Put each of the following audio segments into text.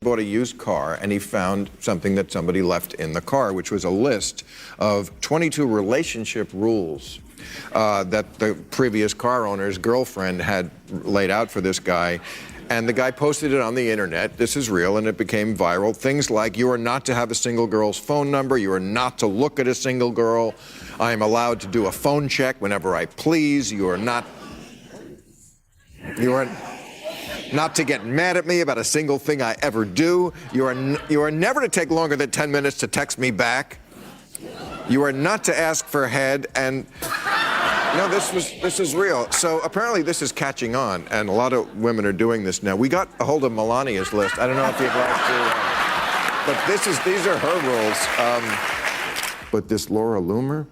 bought a used car, and he found something that somebody left in the car, which was a list of 22 relationship rules that the previous car owner's girlfriend had laid out for this guy. And the guy posted it on the internet. This is real, and it became viral. Things like, you are not to have a single girl's phone number. You are not to look at a single girl. I am allowed to do a phone check whenever I please. You are not to get mad at me about a single thing I ever do. You are never to take longer than 10 minutes to text me back. You are not to ask for head. And no, this is real. So apparently this is catching on, and a lot of women are doing this now. We got a hold of Melania's list. I don't know if you'd like to, but these are her rules. But this Laura Loomer,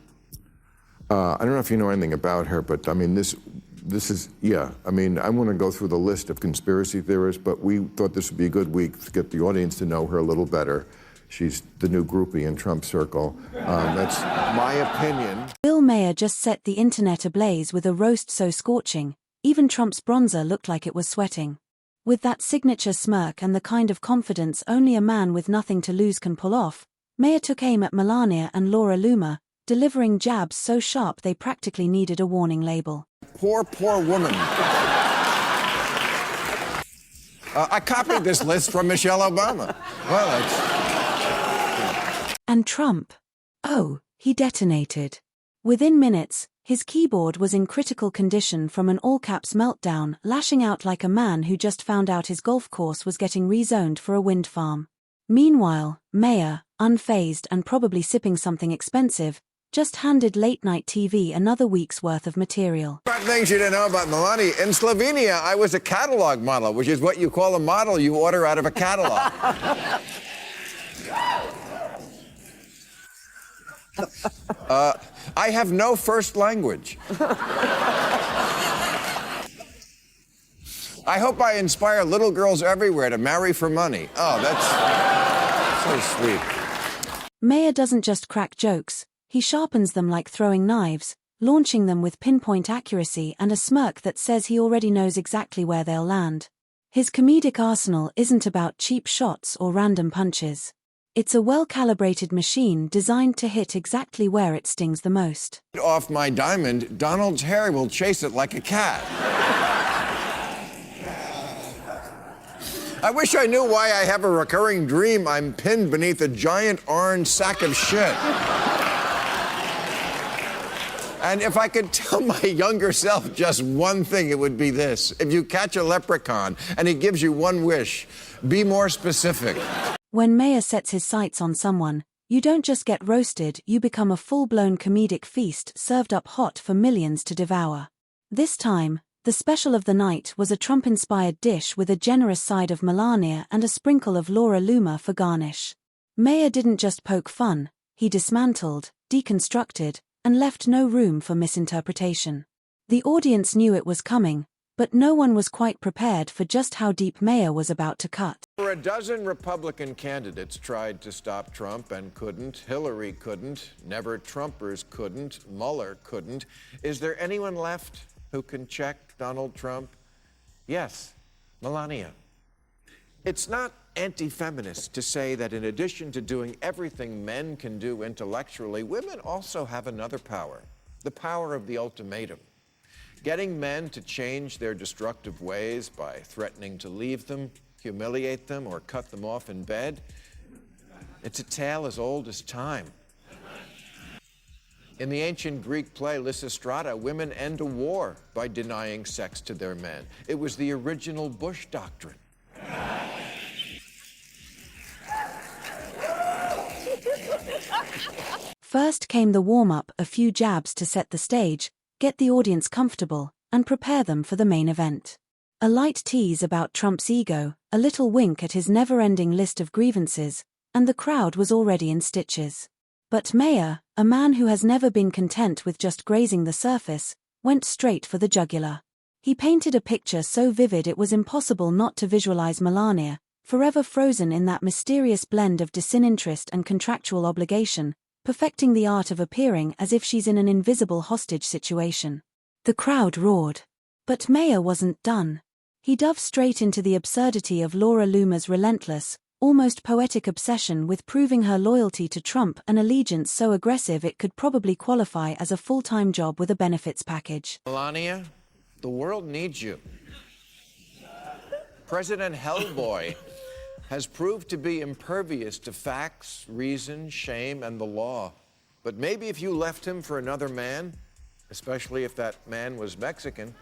I don't know if you know anything about her, but I mean, this is, yeah. I mean, I want to go through the list of conspiracy theorists, but we thought this would be a good week to get the audience to know her a little better. She's the new groupie in Trump's circle. That's my opinion. Bill Maher just set the internet ablaze with a roast so scorching, even Trump's bronzer looked like it was sweating. With that signature smirk and the kind of confidence only a man with nothing to lose can pull off, Maher took aim at Melania and Laura Loomer, delivering jabs so sharp they practically needed a warning label. Poor woman. I copied this list from Michelle Obama. Well, that's... And Trump. Oh, he detonated. Within minutes, his keyboard was in critical condition from an all-caps meltdown, lashing out like a man who just found out his golf course was getting rezoned for a wind farm. Meanwhile, Maher, unfazed and probably sipping something expensive, just handed late-night TV another week's worth of material. Things you didn't know about Melania. In Slovenia, I was a catalog model, which is what you call a model you order out of a catalog. I have no first language. I hope I inspire little girls everywhere to marry for money. Oh, that's so sweet. Maher doesn't just crack jokes, he sharpens them like throwing knives, launching them with pinpoint accuracy and a smirk that says he already knows exactly where they'll land. His comedic arsenal isn't about cheap shots or random punches. It's a well-calibrated machine designed to hit exactly where it stings the most. Off my diamond, Donald's hair will chase it like a cat. I wish I knew why I have a recurring dream I'm pinned beneath a giant orange sack of shit. And if I could tell my younger self just one thing, it would be this. If you catch a leprechaun and he gives you one wish, be more specific. When Maher sets his sights on someone, you don't just get roasted, you become a full-blown comedic feast served up hot for millions to devour. This time, the special of the night was a Trump-inspired dish with a generous side of Melania and a sprinkle of Laura Loomer for garnish. Maher didn't just poke fun, he dismantled, deconstructed, and left no room for misinterpretation. The audience knew it was coming, but no one was quite prepared for just how deep Maher was about to cut. For a dozen Republican candidates tried to stop Trump and couldn't. Hillary couldn't. Never Trumpers couldn't. Mueller couldn't. Is there anyone left who can check Donald Trump? Yes, Melania. It's not anti-feminist to say that in addition to doing everything men can do intellectually, women also have another power, the power of the ultimatum. Getting men to change their destructive ways by threatening to leave them, humiliate them, or cut them off in bed. It's a tale as old as time. In the ancient Greek play Lysistrata, women end a war by denying sex to their men. It was the original Bush doctrine. First came the warm-up, a few jabs to set the stage, get the audience comfortable, and prepare them for the main event. A light tease about Trump's ego, a little wink at his never-ending list of grievances, and the crowd was already in stitches. But Maher, a man who has never been content with just grazing the surface, went straight for the jugular. He painted a picture so vivid it was impossible not to visualize Melania, forever frozen in that mysterious blend of disinterest and contractual obligation, perfecting the art of appearing as if she's in an invisible hostage situation. The crowd roared. But Maher wasn't done. He dove straight into the absurdity of Laura Loomer's relentless, almost poetic obsession with proving her loyalty to Trump, an allegiance so aggressive it could probably qualify as a full-time job with a benefits package. Melania, the world needs you. President Hellboy has proved to be impervious to facts, reason, shame, and the law. But maybe if you left him for another man, especially if that man was Mexican.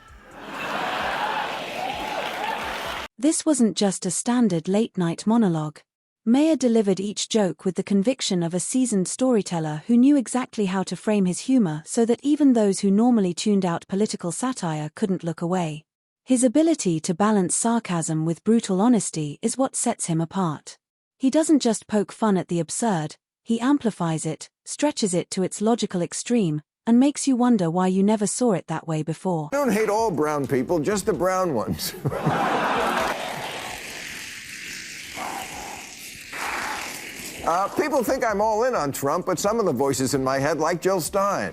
This wasn't just a standard late-night monologue. Maher delivered each joke with the conviction of a seasoned storyteller who knew exactly how to frame his humor so that even those who normally tuned out political satire couldn't look away. His ability to balance sarcasm with brutal honesty is what sets him apart. He doesn't just poke fun at the absurd, he amplifies it, stretches it to its logical extreme, and makes you wonder why you never saw it that way before. I don't hate all brown people, just the brown ones. People think I'm all in on Trump, but some of the voices in my head like Jill Stein.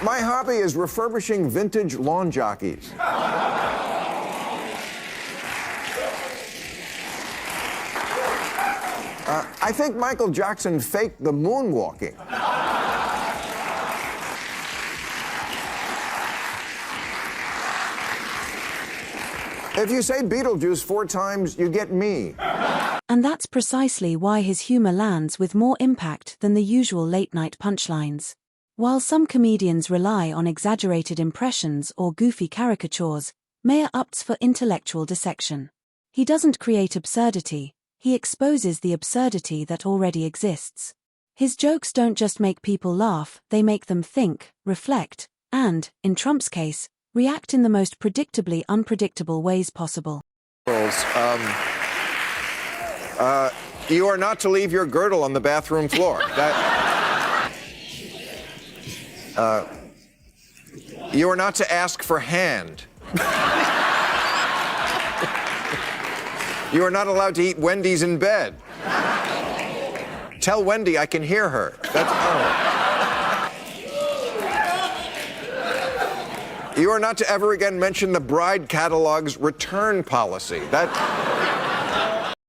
My hobby is refurbishing vintage lawn jockeys. I think Michael Jackson faked the moonwalking. If you say Beetlejuice 4 times, you get me. And that's precisely why his humor lands with more impact than the usual late-night punchlines. While some comedians rely on exaggerated impressions or goofy caricatures, Maher opts for intellectual dissection. He doesn't create absurdity, he exposes the absurdity that already exists. His jokes don't just make people laugh, they make them think, reflect, and, in Trump's case, react in the most predictably unpredictable ways possible. You are not to leave your girdle on the bathroom floor. You are not to ask for hand. You are not allowed to eat Wendy's in bed. Tell Wendy I can hear her. You are not to ever again mention the bride catalog's return policy.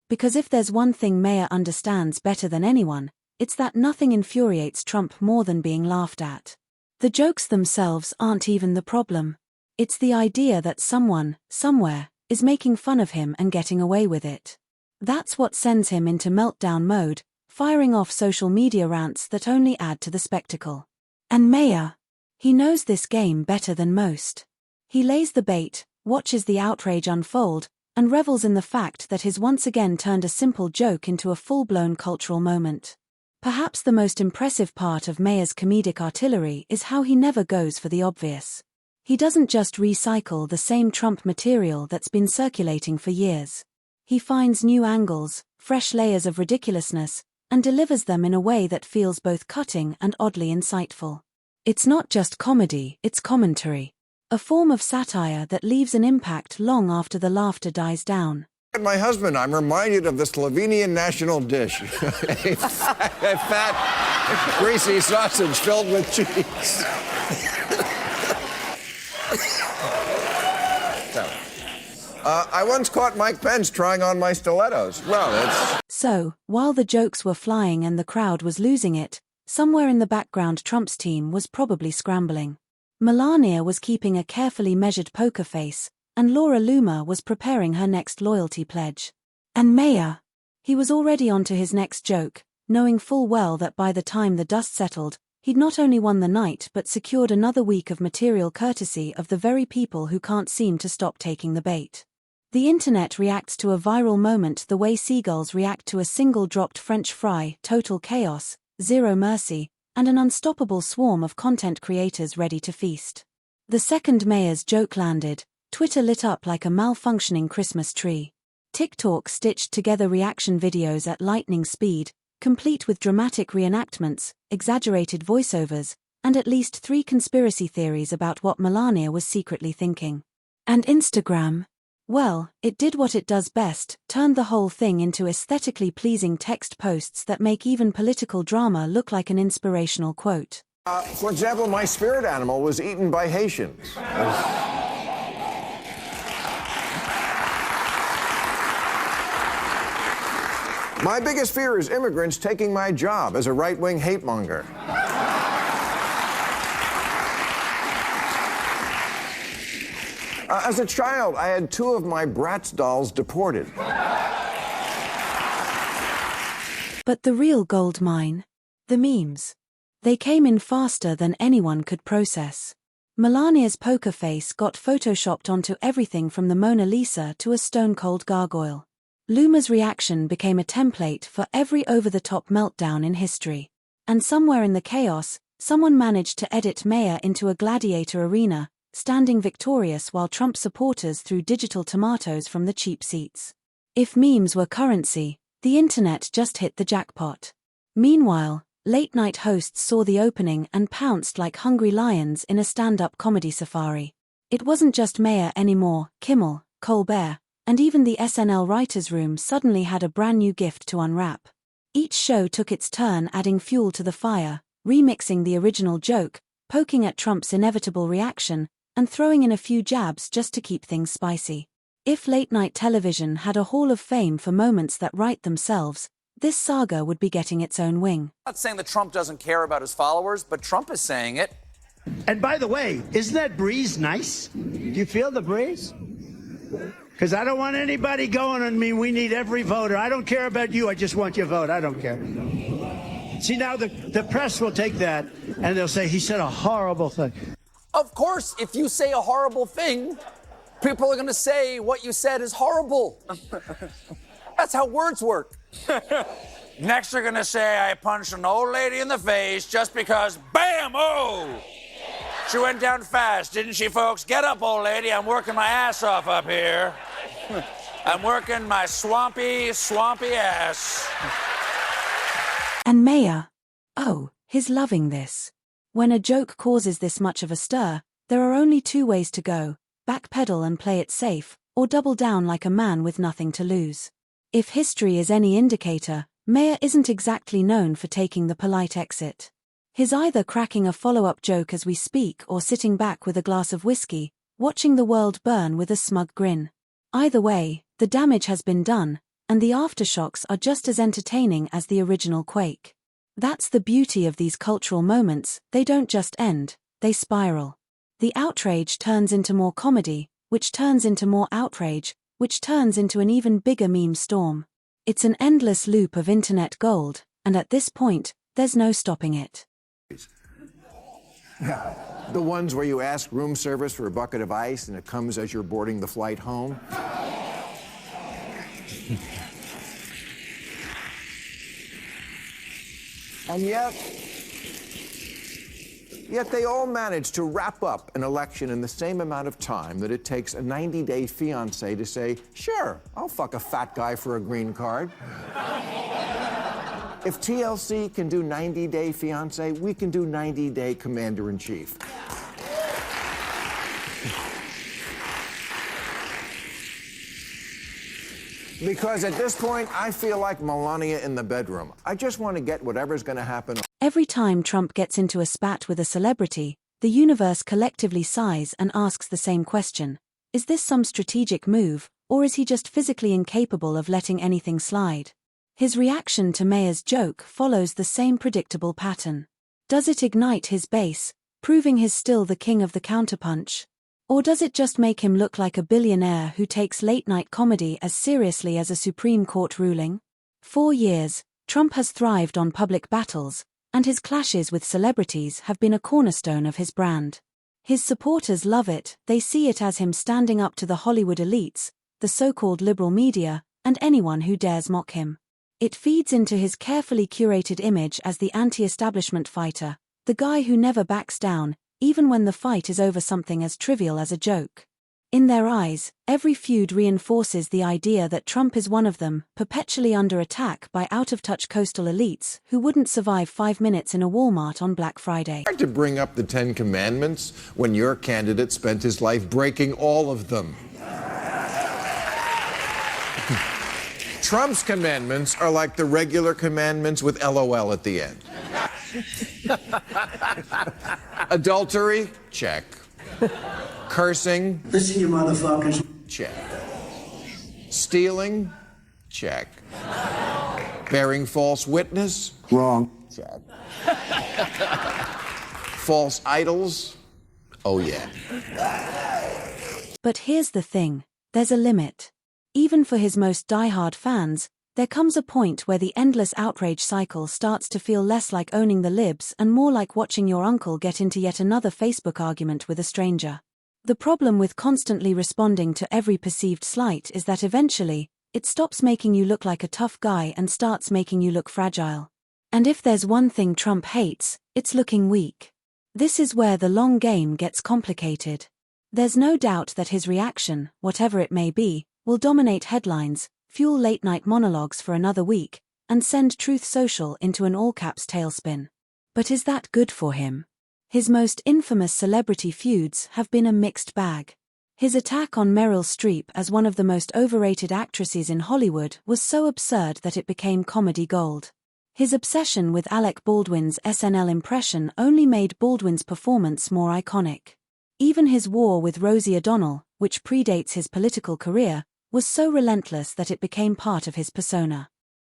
Because if there's one thing Maher understands better than anyone, it's that nothing infuriates Trump more than being laughed at. The jokes themselves aren't even the problem. It's the idea that someone, somewhere, is making fun of him and getting away with it. That's what sends him into meltdown mode, firing off social media rants that only add to the spectacle. And Maher, he knows this game better than most. He lays the bait, watches the outrage unfold, and revels in the fact that he's once again turned a simple joke into a full-blown cultural moment. Perhaps the most impressive part of Maher's comedic artillery is how he never goes for the obvious. He doesn't just recycle the same Trump material that's been circulating for years. He finds new angles, fresh layers of ridiculousness, and delivers them in a way that feels both cutting and oddly insightful. It's not just comedy, it's commentary. A form of satire that leaves an impact long after the laughter dies down. My husband, I'm reminded of the Slovenian national dish. a fat, greasy sausage filled with cheese. I once caught Mike Pence trying on my stilettos. So, while the jokes were flying and the crowd was losing it, somewhere in the background Trump's team was probably scrambling. Melania was keeping a carefully measured poker face, and Laura Loomer was preparing her next loyalty pledge. And Maher, he was already on to his next joke, knowing full well that by the time the dust settled, he'd not only won the night but secured another week of material courtesy of the very people who can't seem to stop taking the bait. The internet reacts to a viral moment the way seagulls react to a single dropped French fry: total chaos, zero mercy, and an unstoppable swarm of content creators ready to feast. The second Maher's joke landed, Twitter lit up like a malfunctioning Christmas tree. TikTok stitched together reaction videos at lightning speed, complete with dramatic reenactments, exaggerated voiceovers, and at least 3 conspiracy theories about what Melania was secretly thinking. And Instagram? Well, it did what it does best, turned the whole thing into aesthetically pleasing text posts that make even political drama look like an inspirational quote. For example, my spirit animal was eaten by Haitians. My biggest fear is immigrants taking my job as a right-wing hate monger. As a child, I had 2 of my Bratz dolls deported. But the real gold mine? The memes. They came in faster than anyone could process. Melania's poker face got photoshopped onto everything from the Mona Lisa to a stone-cold gargoyle. Luma's reaction became a template for every over-the-top meltdown in history. And somewhere in the chaos, someone managed to edit Maher into a gladiator arena, standing victorious while Trump supporters threw digital tomatoes from the cheap seats. If memes were currency, the internet just hit the jackpot. Meanwhile, late-night hosts saw the opening and pounced like hungry lions in a stand-up comedy safari. It wasn't just Maher anymore. Kimmel, Colbert, and even the SNL writers' room suddenly had a brand new gift to unwrap. Each show took its turn adding fuel to the fire, remixing the original joke, poking at Trump's inevitable reaction, and throwing in a few jabs just to keep things spicy. If late-night television had a hall of fame for moments that write themselves, this saga would be getting its own wing. I'm not saying that Trump doesn't care about his followers, but Trump is saying it. And by the way, isn't that breeze nice? Do you feel the breeze? Because I don't want anybody going on me. We need every voter. I don't care about you. I just want your vote. I don't care. See, now the press will take that and they'll say he said a horrible thing. Of course, if you say a horrible thing, people are going to say what you said is horrible. That's how words work. Next, they're going to say I punched an old lady in the face just because, bam, oh! She went down fast, didn't she, folks? Get up, old lady. I'm working my ass off up here. I'm working my swampy ass. And Maher? Oh, he's loving this. When a joke causes this much of a stir, there are only 2 ways to go: backpedal and play it safe, or double down like a man with nothing to lose. If history is any indicator, Maher isn't exactly known for taking the polite exit. He's either cracking a follow-up joke as we speak or sitting back with a glass of whiskey, watching the world burn with a smug grin. Either way, the damage has been done, and the aftershocks are just as entertaining as the original quake. That's the beauty of these cultural moments. They don't just end, they spiral. The outrage turns into more comedy, which turns into more outrage, which turns into an even bigger meme storm. It's an endless loop of internet gold, and at this point, there's no stopping it. The ones where you ask room service for a bucket of ice and it comes as you're boarding the flight home. And yet they all manage to wrap up an election in the same amount of time that it takes a 90-day fiance to say, sure, I'll fuck a fat guy for a green card. If TLC can do 90-day fiance, we can do 90-day commander-in-chief. Because at this point, I feel like Melania in the bedroom. I just want to get whatever's going to happen. Every time Trump gets into a spat with a celebrity, the universe collectively sighs and asks the same question. Is this some strategic move, or is he just physically incapable of letting anything slide? His reaction to Maher's joke follows the same predictable pattern. Does it ignite his base, proving he's still the king of the counterpunch? Or does it just make him look like a billionaire who takes late-night comedy as seriously as a Supreme Court ruling? 4 years, Trump has thrived on public battles, and his clashes with celebrities have been a cornerstone of his brand. His supporters love it. They see it as him standing up to the Hollywood elites, the so-called liberal media, and anyone who dares mock him. It feeds into his carefully curated image as the anti-establishment fighter, the guy who never backs down, even when the fight is over something as trivial as a joke. In their eyes, every feud reinforces the idea that Trump is one of them, perpetually under attack by out-of-touch coastal elites who wouldn't survive 5 minutes in a Walmart on Black Friday. Hard to bring up the 10 Commandments when your candidate spent his life breaking all of them. Trump's commandments are like the regular commandments with LOL at the end. Adultery? Check. Cursing? Listen, you motherfuckers. Check. Stealing? Check. Bearing false witness? Wrong. False idols? Oh, yeah. But here's the thing, there's a limit. Even for his most diehard fans, there comes a point where the endless outrage cycle starts to feel less like owning the libs and more like watching your uncle get into yet another Facebook argument with a stranger. The problem with constantly responding to every perceived slight is that eventually, it stops making you look like a tough guy and starts making you look fragile. And if there's one thing Trump hates, it's looking weak. This is where the long game gets complicated. There's no doubt that his reaction, whatever it may be, will dominate headlines, fuel late-night monologues for another week, and send Truth Social into an all-caps tailspin. But is that good for him? His most infamous celebrity feuds have been a mixed bag. His attack on Meryl Streep as one of the most overrated actresses in Hollywood was so absurd that it became comedy gold. His obsession with Alec Baldwin's SNL impression only made Baldwin's performance more iconic. Even his war with Rosie O'Donnell, which predates his political career, was so relentless that it became part of his persona.